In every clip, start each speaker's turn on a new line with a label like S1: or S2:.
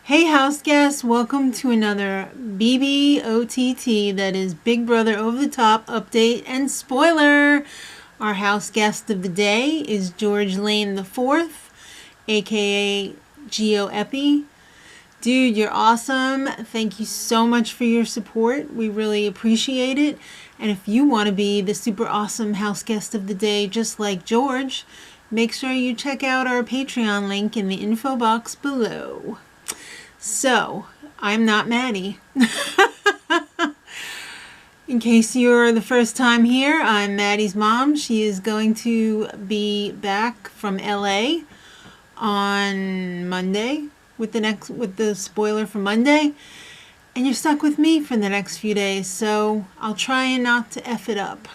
S1: Hey house guests, welcome to another BBOTT, that is Big Brother Over the Top update and spoiler. Our house guest of the day is George Lane the Fourth, aka Geo Epi. Dude, you're awesome. Thank you so much for your support. We really appreciate it. And if you want to be the super awesome house guest of the day just like George, make sure you check out our Patreon link in the info box below. So, I'm not Maddie. In case you're the first time here, I'm Maddie's mom. She is going to be back from LA on Monday with the spoiler for Monday. And you're stuck with me for the next few days, so I'll try not to F it up.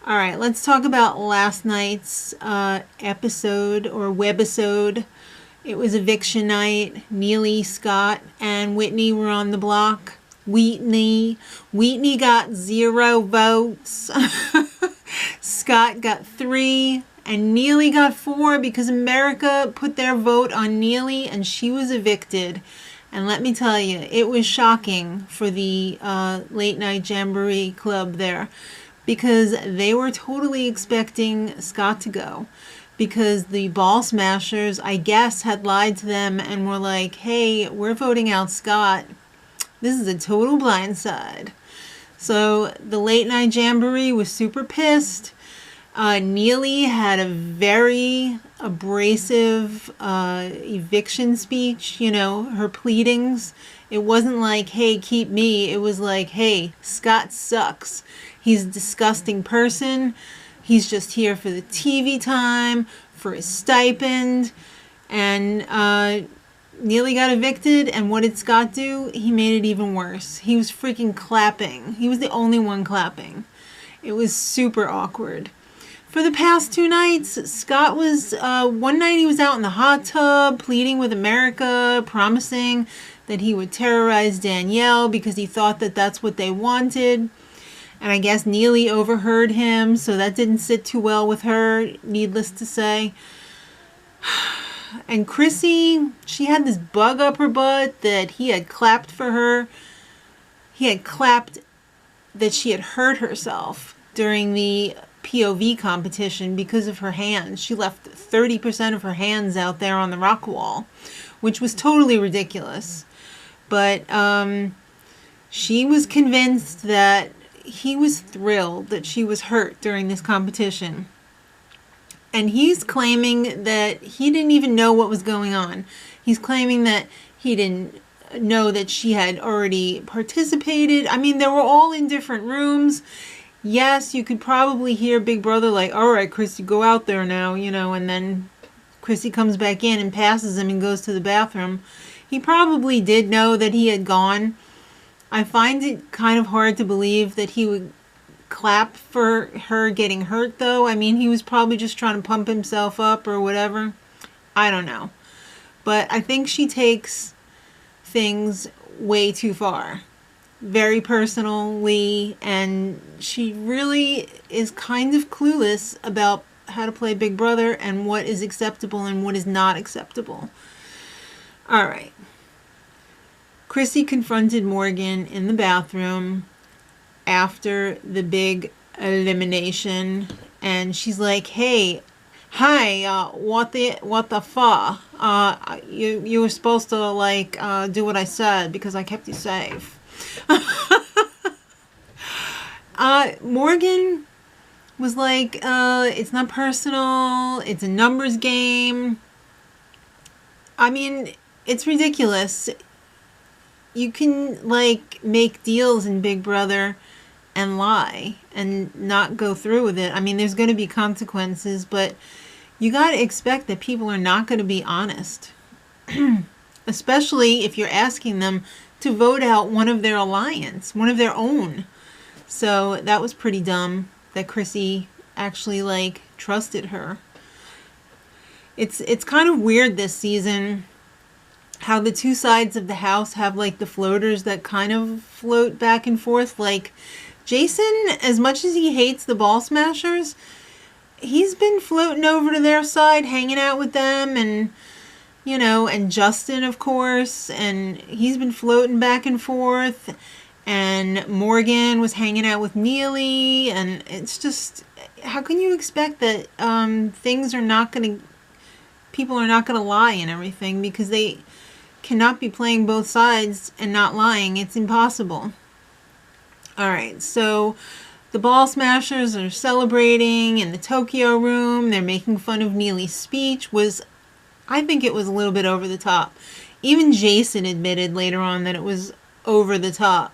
S1: Alright, let's talk about last night's episode or webisode. It was eviction night. Neely, Scott, and Whitney were on the block. Whitney got 0 votes. Scott got 3. And Neely got 4 because America put their vote on Neely and she was evicted. And let me tell you, it was shocking for the late night jamboree club there, because they were totally expecting Scott to go. Because the ball smashers, I guess, had lied to them and were like, hey, we're voting out Scott. This is a total blindside. So the late night jamboree was super pissed. Neely had a very abrasive eviction speech, her pleadings. It wasn't like, hey, keep me. It was like, hey, Scott sucks. He's a disgusting person. He's just here for the TV time, for his stipend. And Neely got evicted, and what did Scott do? He made it even worse. He was freaking clapping. He was the only one clapping. It was super awkward. For the past 2 nights, Scott was, one night he was out in the hot tub pleading with America, promising that he would terrorize Danielle because he thought that that's what they wanted. And I guess Neely overheard him, so that didn't sit too well with her, needless to say. And Chrissy, she had this bug up her butt that he had clapped for her. He had clapped that she had hurt herself during the POV competition because of her hands. She left 30% of her hands out there on the rock wall, which was totally ridiculous. But she was convinced that he was thrilled that she was hurt during this competition. And he's claiming that he didn't even know what was going on. He's claiming that he didn't know that she had already participated. I mean, they were all in different rooms. Yes, you could probably hear Big Brother like, all right, Chrissy, go out there now, and then Chrissy comes back in and passes him and goes to the bathroom. He probably did know that he had gone. I find it kind of hard to believe that he would clap for her getting hurt, though. I mean, he was probably just trying to pump himself up or whatever. I don't know. But I think she takes things way too far. Very personally, and she really is kind of clueless about how to play Big Brother and what is acceptable and what is not acceptable. All right. Chrissy confronted Morgan in the bathroom after the big elimination, and she's like, "Hey, hi, what the fuck? You were supposed to do what I said because I kept you safe." Morgan was like, "It's not personal. It's a numbers game." I mean, it's ridiculous. You can, make deals in Big Brother and lie and not go through with it. I mean, there's going to be consequences, but you got to expect that people are not going to be honest. Especially if you're asking them to vote out one of their alliance, one of their own. So that was pretty dumb that Chrissy actually, trusted her. It's kind of weird this season how the two sides of the house have the floaters that kind of float back and forth. Jason, as much as he hates the ball smashers, he's been floating over to their side, hanging out with them, and you know, and Justin, of course, and he's been floating back and forth, and Morgan was hanging out with Neely, and it's just, how can you expect that things are not going to, people are not going to lie and everything, because they cannot be playing both sides and not lying. It's impossible. All right, so the Ball Smashers are celebrating in the Tokyo room. They're making fun of Neely's speech. I think it was a little bit over the top. Even Jason admitted later on that it was over the top.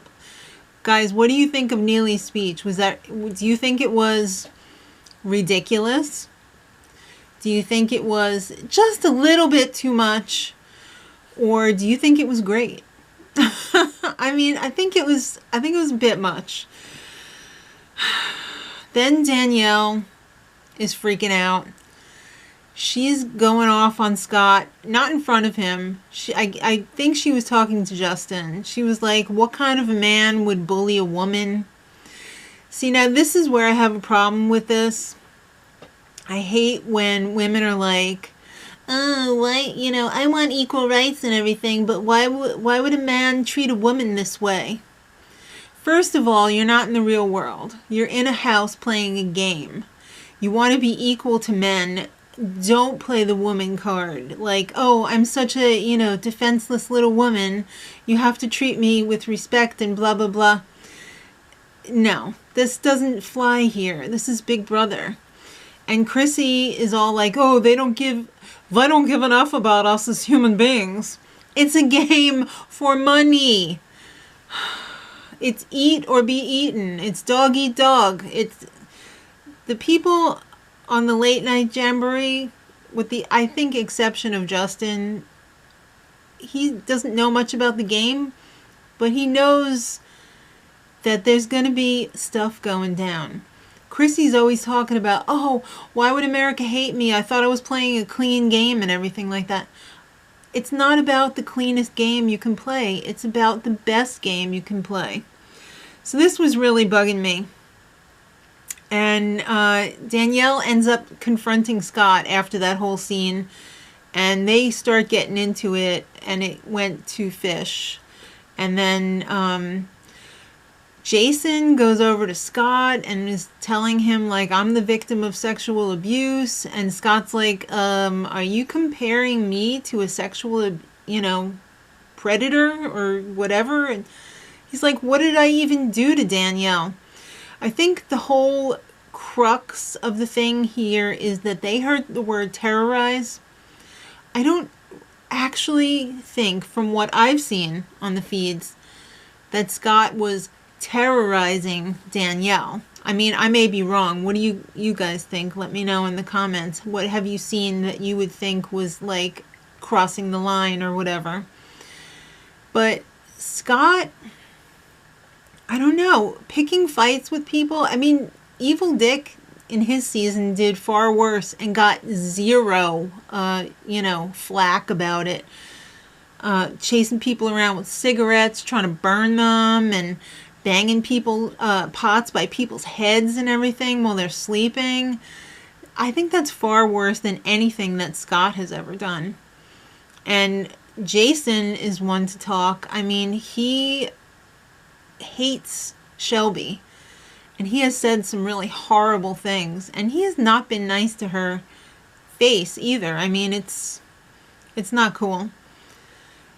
S1: Guys, what do you think of Neely's speech? Do you think it was ridiculous? Do you think it was just a little bit too much? Or do you think it was great? I mean, I think it was a bit much. Then Danielle is freaking out. She's going off on Scott, not in front of him. I think she was talking to Justin. She was like, what kind of a man would bully a woman? See, now this is where I have a problem with this. I hate when women are like, oh, why, you know, I want equal rights and everything, but why would a man treat a woman this way? First of all, you're not in the real world. You're in a house playing a game. You want to be equal to men. Don't play the woman card. Like, oh, I'm such a, you know, defenseless little woman. You have to treat me with respect and blah, blah, blah. No, this doesn't fly here. This is Big Brother. And Chrissy is all like, oh, they don't give enough about us as human beings. It's a game for money. It's eat or be eaten. It's dog eat dog. It's the people on the late night jamboree, with the, I think, exception of Justin. He doesn't know much about the game, but he knows that there's going to be stuff going down. Chrissy's always talking about, oh, why would America hate me? I thought I was playing a clean game and everything like that. It's not about the cleanest game you can play. It's about the best game you can play. So this was really bugging me. And Danielle ends up confronting Scott after that whole scene. And they start getting into it. And it went to fish. And then Jason goes over to Scott and is telling him, like, I'm the victim of sexual abuse. And Scott's like, are you comparing me to a sexual, you know, predator or whatever? And he's like, what did I even do to Danielle? I think the whole crux of the thing here is that they heard the word terrorize. I don't actually think, from what I've seen on the feeds, that Scott was terrorizing Danielle. I mean, I may be wrong. What do you guys think? Let me know in the comments. What have you seen that you would think was like crossing the line or whatever? But Scott, I don't know, picking fights with people. I mean, Evil Dick in his season did far worse and got zero, you know, flack about it. Chasing people around with cigarettes, trying to burn them, and banging pots by people's heads and everything while they're sleeping. I think that's far worse than anything that Scott has ever done. And Jason is one to talk. I mean, he hates Shelby. And he has said some really horrible things. And he has not been nice to her face either. I mean, it's not cool.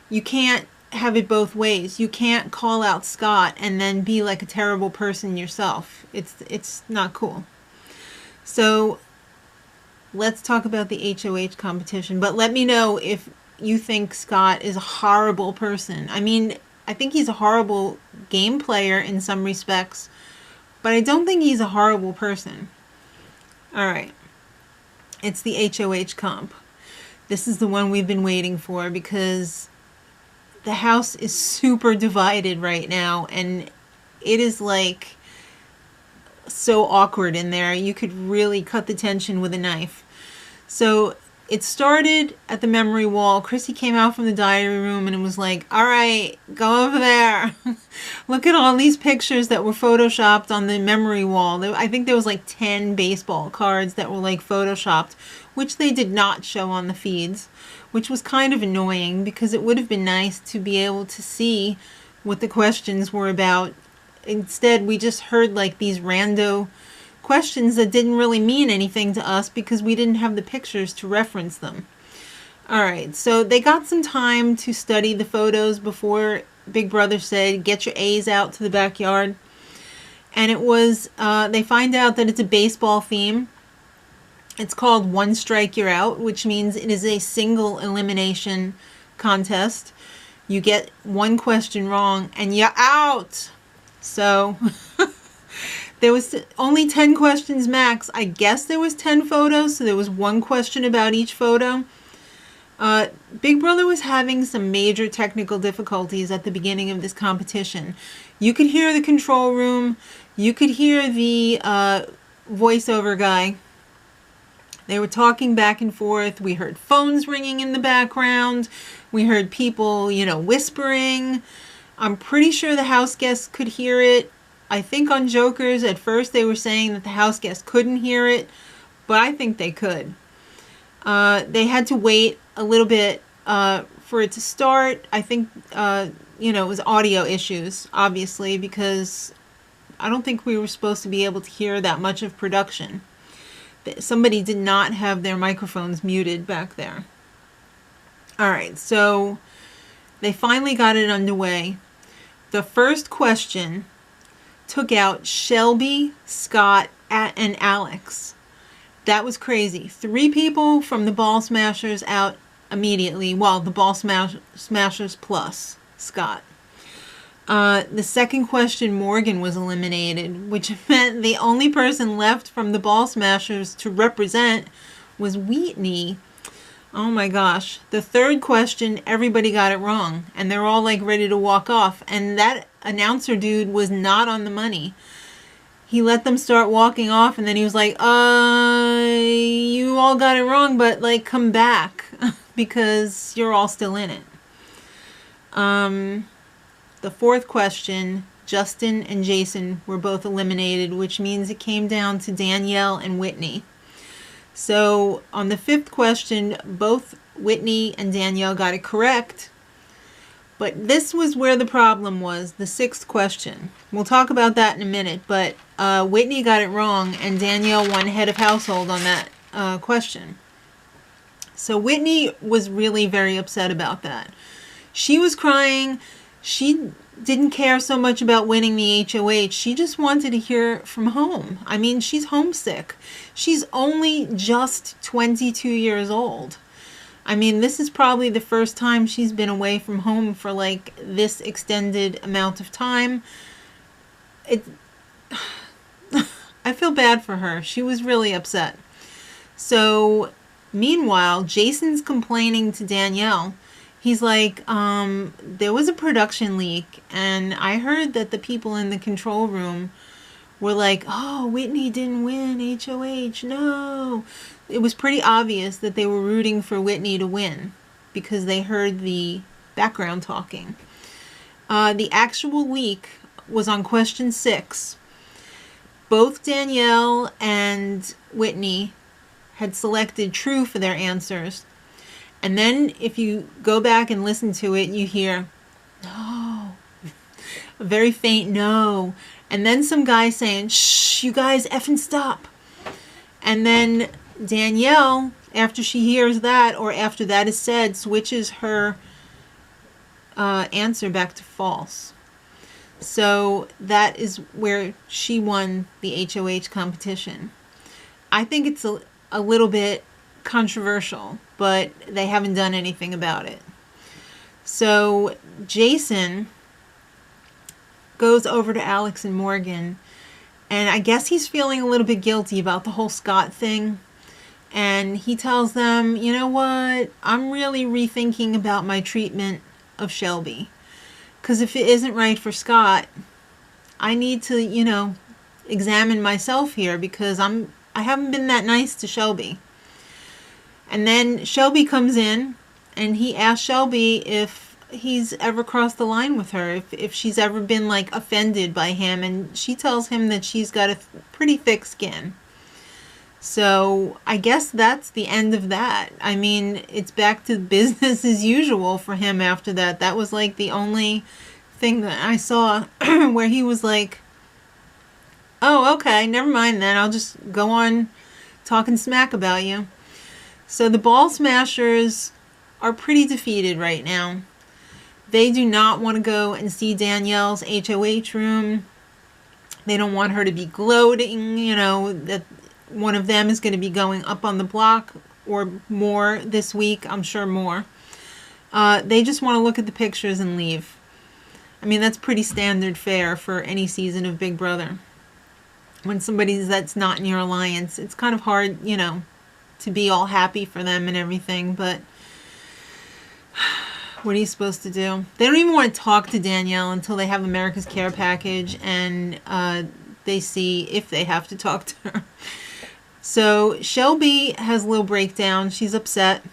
S1: You can't have it both ways. You can't call out Scott and then be like a terrible person yourself. It's not cool. So let's talk about the HOH competition. But let me know if you think Scott is a horrible person. I mean, I think he's a horrible game player in some respects, but I don't think he's a horrible person. All right. It's the HOH comp. This is the one we've been waiting for because the house is super divided right now, and it is like so awkward in there. You could really cut the tension with a knife. So it started at the memory wall. Chrissy came out from the diary room and it was like, all right, go over there. Look at all these pictures that were photoshopped on the memory wall. I think there was like 10 baseball cards that were like photoshopped, which they did not show on the feeds, which was kind of annoying because it would have been nice to be able to see what the questions were about. Instead, we just heard like these rando questions that didn't really mean anything to us because we didn't have the pictures to reference them. All right, so they got some time to study the photos before Big Brother said, get your A's out to the backyard. And it was, they find out that it's a baseball theme. It's called One Strike You're Out, which means it is a single elimination contest. You get one question wrong and you're out. So there was only 10 questions max. I guess there was 10 photos, so there was one question about each photo. Big Brother was having some major technical difficulties at the beginning of this competition. You could hear the control room. You could hear the voiceover guy. They were talking back and forth. We heard phones ringing in the background. We heard people, whispering. I'm pretty sure the house guests could hear it. I think on Jokers, at first they were saying that the house guests couldn't hear it, but I think they could. They had to wait a little bit for it to start. I think, it was audio issues, obviously, because I don't think we were supposed to be able to hear that much of production. Somebody did not have their microphones muted back there. All right, so they finally got it underway. The first question took out Shelby, Scott, and Alex. That was crazy. 3 people from the Ball Smashers out immediately. Well, the Ball Smashers plus Scott. The second question, Morgan was eliminated, which meant the only person left from the Ball Smashers to represent was Whitney. Oh my gosh. The third question, everybody got it wrong, and they're all like ready to walk off. And that announcer dude was not on the money. He let them start walking off, and then he was like, you all got it wrong, but like come back because you're all still in it. The fourth question, Justin and Jason were both eliminated, which means it came down to Danielle and Whitney. So on the 5th question, both Whitney and Danielle got it correct. But this was where the problem was, the 6th question. We'll talk about that in a minute, but Whitney got it wrong and Danielle won head of household on that question. So Whitney was really very upset about that. She was crying. She didn't care so much about winning the HOH. She just wanted to hear from home. I mean, she's homesick. She's only just 22 years old. I mean, this is probably the first time she's been away from home for like this extended amount of time. I feel bad for her. She was really upset. So, meanwhile, Jason's complaining to Danielle. He's like, there was a production leak, and I heard that the people in the control room were like, oh, Whitney didn't win HOH, no. It was pretty obvious that they were rooting for Whitney to win because they heard the background talking. The actual leak was on question 6. Both Danielle and Whitney had selected true for their answers. And then if you go back and listen to it, you hear, no, a very faint no. And then some guy saying, shh, you guys effing stop. And then Danielle, after she hears that, or after that is said, switches her answer back to false. So that is where she won the HOH competition. I think it's a little bit controversial, but they haven't done anything about it. So Jason goes over to Alex and Morgan, and I guess he's feeling a little bit guilty about the whole Scott thing. And he tells them, you know what, I'm really rethinking about my treatment of Shelby. Because if it isn't right for Scott, I need to, examine myself here because I haven't been that nice to Shelby. And then Shelby comes in, and he asks Shelby if he's ever crossed the line with her, if she's ever been like offended by him, and she tells him that she's got a pretty thick skin. So I guess that's the end of that. I mean, it's back to business as usual for him after that. That was like the only thing that I saw where he was like, oh, okay, never mind then. I'll just go on talking smack about you. So the Ball Smashers are pretty defeated right now. They do not want to go and see Danielle's HOH room. They don't want her to be gloating, you know, that one of them is going to be going up on the block or more this week. I'm sure more. They just want to look at the pictures and leave. I mean, that's pretty standard fare for any season of Big Brother. When somebody that's not in your alliance, it's kind of hard, you know, to be all happy for them and everything, but what are you supposed to do? They don't even want to talk to Danielle until they have America's Care package and they see if they have to talk to her. So Shelby has a little breakdown. She's upset.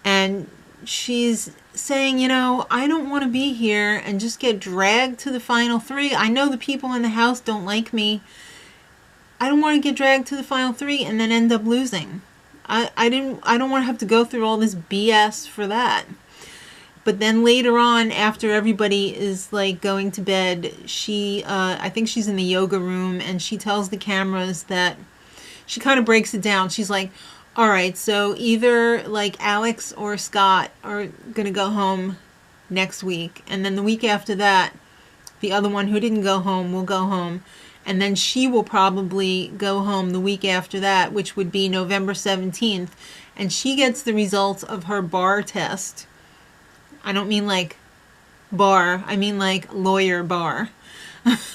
S1: And she's saying, you know, I don't want to be here and just get dragged to the final three. I know the people in the house don't like me. I don't want to get dragged to the final three and then end up losing. I don't want to have to go through all this BS for that. But then later on, after everybody is like going to bed, she, I think she's in the yoga room, and she tells the cameras that she kind of breaks it down. She's like, all right, so either like Alex or Scott are going to go home next week. And then the week after that, the other one who didn't go home will go home. And then she will probably go home the week after that, which would be November 17th. And she gets the results of her bar test. I don't mean like bar. I mean like lawyer bar.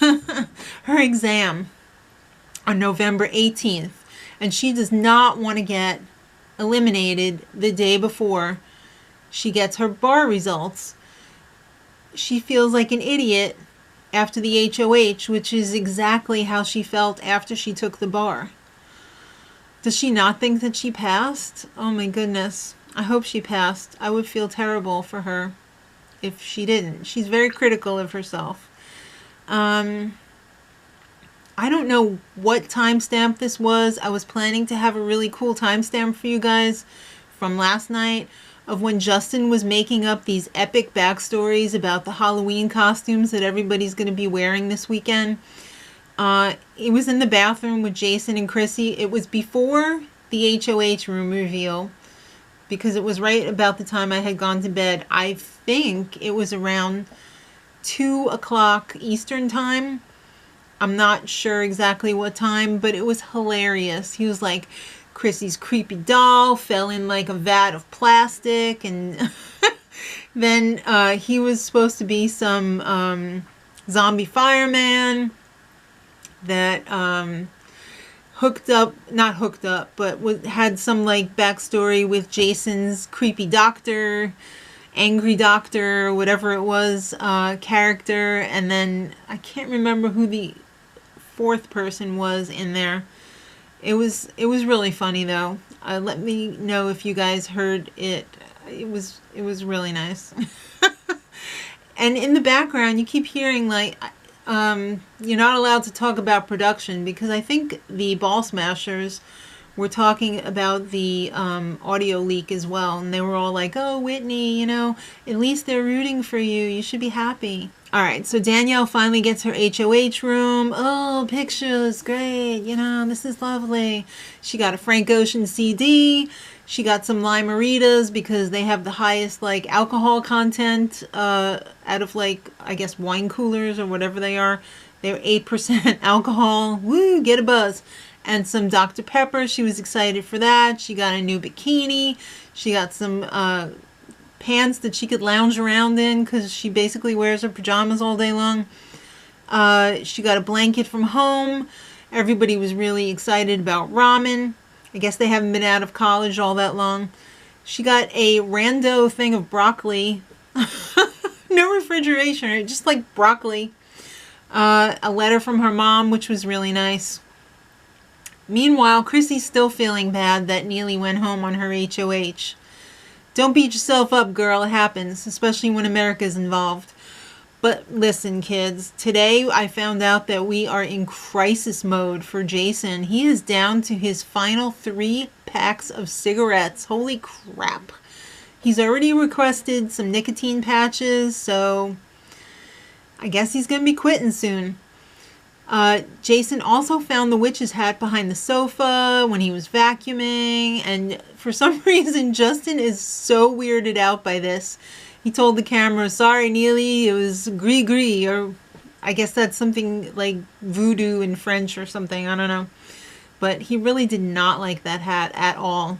S1: Her exam on November 18th. And she does not want to get eliminated the day before she gets her bar results. She feels like an idiot after the HOH, which is exactly how she felt after she took the bar. Does she not think that she passed? Oh my goodness. I hope she passed. I would feel terrible for her if she didn't. She's very critical of herself. I don't know what timestamp this was. I was planning to have a really cool timestamp for you guys from last night of when Justin was making up these epic backstories about the Halloween costumes that everybody's going to be wearing this weekend. It was in the bathroom with Jason and Chrissy. It was before the HOH room reveal, because it was right about the time I had gone to bed. I think it was around 2 o'clock Eastern time. I'm not sure exactly what time, but it was hilarious. He was like, Chrissy's creepy doll fell in like a vat of plastic, and then he was supposed to be some zombie fireman that not hooked up, but had some like backstory with Jason's creepy doctor, angry doctor, whatever it was, character. And then I can't remember who the fourth person was in there. It was really funny though. Let me know if you guys heard it. It was really nice. And in the background you keep hearing like, you're not allowed to talk about production, because I think the Ball Smashers were talking about the audio leak as well, and they were all like, oh, Whitney, you know, at least they're rooting for you. You should be happy. All right, so Danielle finally gets her HOH room. Oh, pictures, great. You know, this is lovely. She got a Frank Ocean CD. She got some Limeritas because they have the highest like alcohol content out of like, I guess, wine coolers or whatever they are. They're 8% alcohol. Woo, get a buzz. And some Dr. Pepper. She was excited for that. She got a new bikini. She got some pants that she could lounge around in, because she basically wears her pajamas all day long. She got a blanket from home. Everybody was really excited about ramen. I guess they haven't been out of college all that long. She got a rando thing of broccoli. No refrigeration, just like broccoli. A letter from her mom, which was really nice. Meanwhile, Chrissy's still feeling bad that Neely went home on her HOH. Don't beat yourself up, girl. It happens, especially when America's involved. But listen, kids, today I found out that we are in crisis mode for Jason. He is down to his final 3 packs of cigarettes. Holy crap. He's already requested some nicotine patches, so I guess he's going to be quitting soon. Jason also found the witch's hat behind the sofa when he was vacuuming, and for some reason Justin is so weirded out by this. He told the camera, "Sorry, Neely, it was gris-gris," or I guess that's something like voodoo in French or something, I don't know. But he really did not like that hat at all.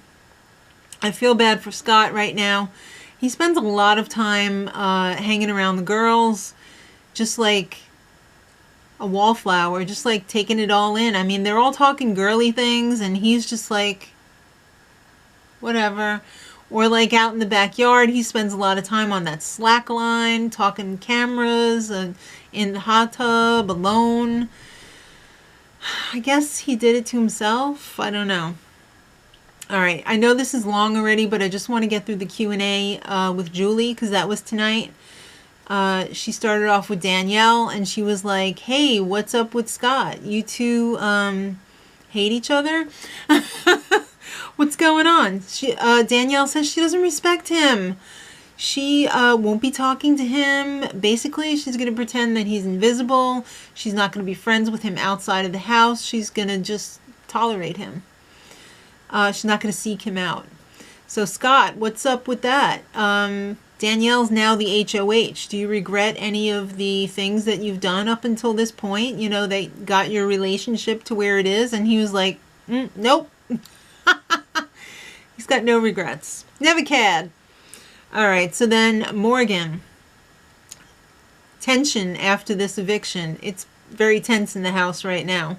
S1: I feel bad for Scott right now. He spends a lot of time hanging around the girls, just like a wallflower, just like taking it all in. I mean, they're all talking girly things and he's just like, whatever. Or like out in the backyard, he spends a lot of time on that slack line, talking cameras, and in the hot tub, alone. I guess he did it to himself. I don't know. All right, I know this is long already, but I just want to get through the Q&A with Julie, because that was tonight. She started off with Danielle, and she was like, "Hey, what's up with Scott? You two hate each other? What's going on?" Danielle says she doesn't respect him. She won't be talking to him. Basically, she's going to pretend that he's invisible. She's not going to be friends with him outside of the house. She's going to just tolerate him. She's not going to seek him out. So, Scott, what's up with that? Danielle's now the HOH. Do you regret any of the things that you've done up until this point? You know, they got your relationship to where it is. And he was like, nope. He's got no regrets. Never cared. All right, so then Morgan. Tension after this eviction. It's very tense in the house right now.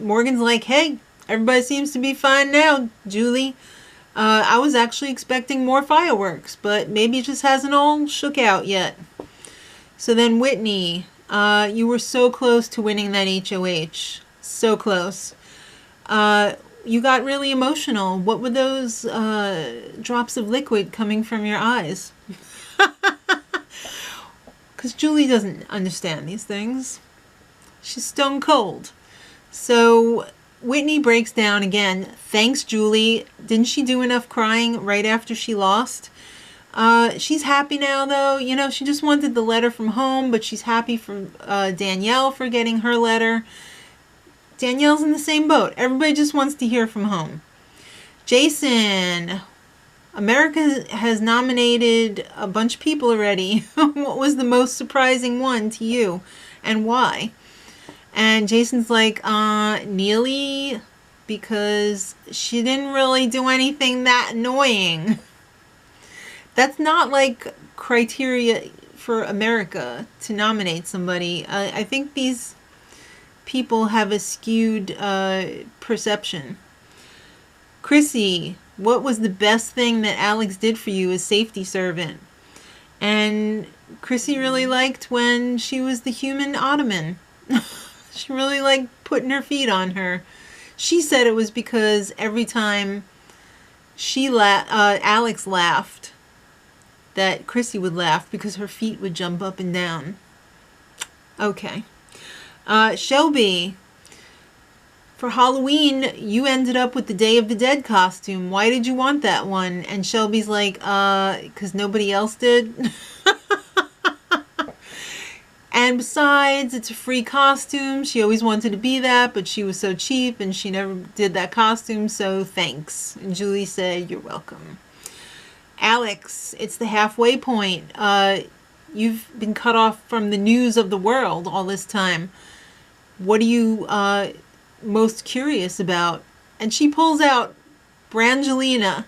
S1: Morgan's like, "Hey, everybody seems to be fine now, Julie. I was actually expecting more fireworks, but maybe it just hasn't all shook out yet." So then Whitney, you were so close to winning that HOH. So close. You got really emotional. What were those drops of liquid coming from your eyes? Because Julie doesn't understand these things. She's stone cold. So Whitney breaks down again. Thanks, Julie. Didn't she do enough crying right after she lost? She's happy now, though. You know, she just wanted the letter from home, but she's happy for Danielle for getting her letter. Danielle's in the same boat. Everybody just wants to hear from home. Jason, America has nominated a bunch of people already. What was the most surprising one to you, and why? And Jason's like, Neely, because she didn't really do anything that annoying. That's not like criteria for America to nominate somebody. I think these people have a skewed perception. Chrissy, what was the best thing that Alex did for you as safety servant? And Chrissy really liked when she was the human ottoman. She really liked putting her feet on her. She said it was because every time Alex laughed, that Chrissy would laugh because her feet would jump up and down. Okay. Shelby, for Halloween, you ended up with the Day of the Dead costume. Why did you want that one? And Shelby's like, because nobody else did. And besides, it's a free costume. She always wanted to be that, but she was so cheap and she never did that costume, so thanks. And Julie said, "You're welcome." Alex, it's the halfway point. You've been cut off from the news of the world all this time. What are you most curious about? And she pulls out Brangelina.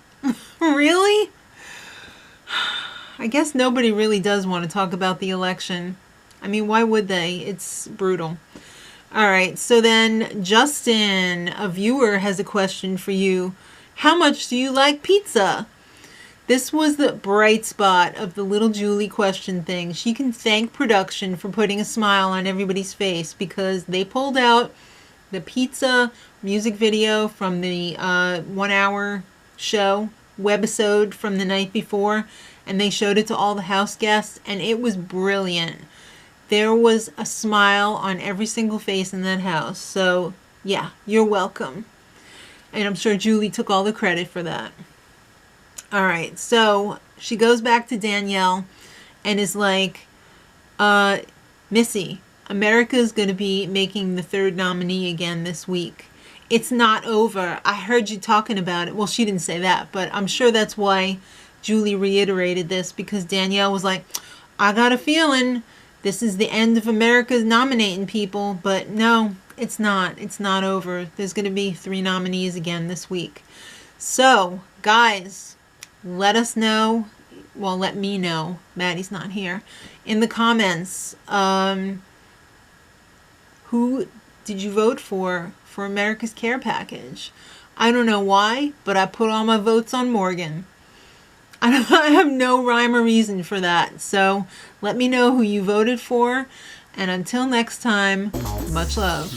S1: Really? I guess nobody really does want to talk about the election. I mean, why would they? It's brutal. All right, so then Justin, a viewer, has a question for you. How much do you like pizza? This was the bright spot of the little Julie question thing. She can thank production for putting a smile on everybody's face because they pulled out the pizza music video from the 1 hour show, webisode from the night before, and they showed it to all the house guests, and it was brilliant. There was a smile on every single face in that house. So, yeah, you're welcome. And I'm sure Julie took all the credit for that. All right, so she goes back to Danielle and is like, Missy, America's going to be making the third nominee again this week. It's not over. I heard you talking about it. Well, she didn't say that, but I'm sure that's why Julie reiterated this, because Danielle was like, I got a feeling this is the end of America's nominating people. But no, it's not. It's not over. There's going to be 3 nominees again this week. So, guys, let us know. Well, let me know. Maddie's not here. In the comments, who did you vote for America's Care Package? I don't know why, but I put all my votes on Morgan. I have no rhyme or reason for that. So let me know who you voted for. And until next time, much love.